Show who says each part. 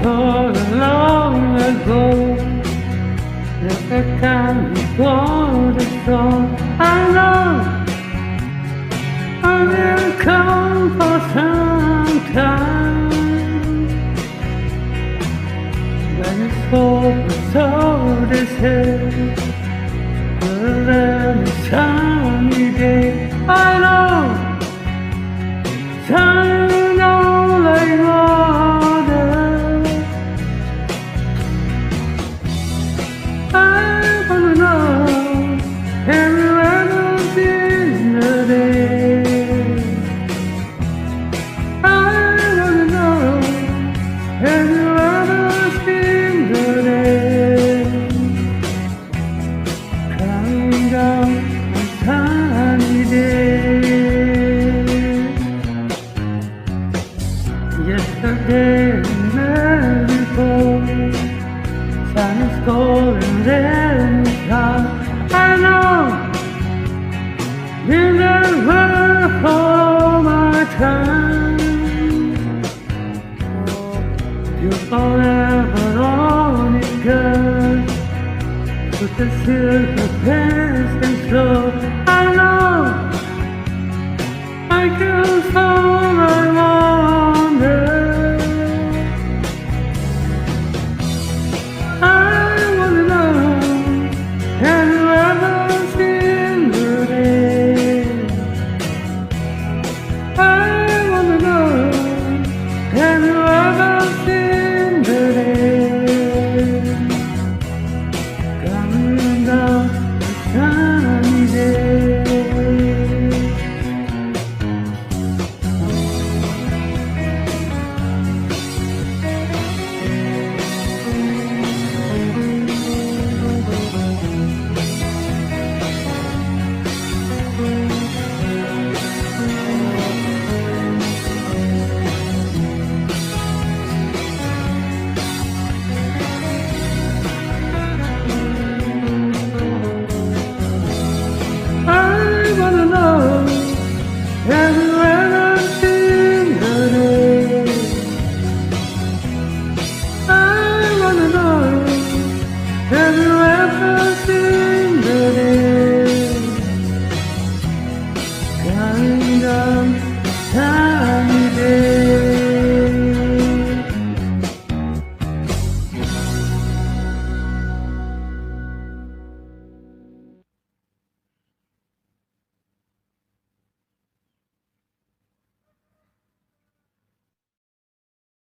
Speaker 1: so long ago. Every time you go the song, I know I will come for some time. When it's over, so they say, but every sunny day, I know time don't like water. I wanna know everywhere I've been today. I wanna know everywhere I've been today. Coming down on sunny day. Yesterday and the before, sun is cold and rain is hot. I know you never for my time. You forever on it, girl. With the silver past and slow, I know I can fall.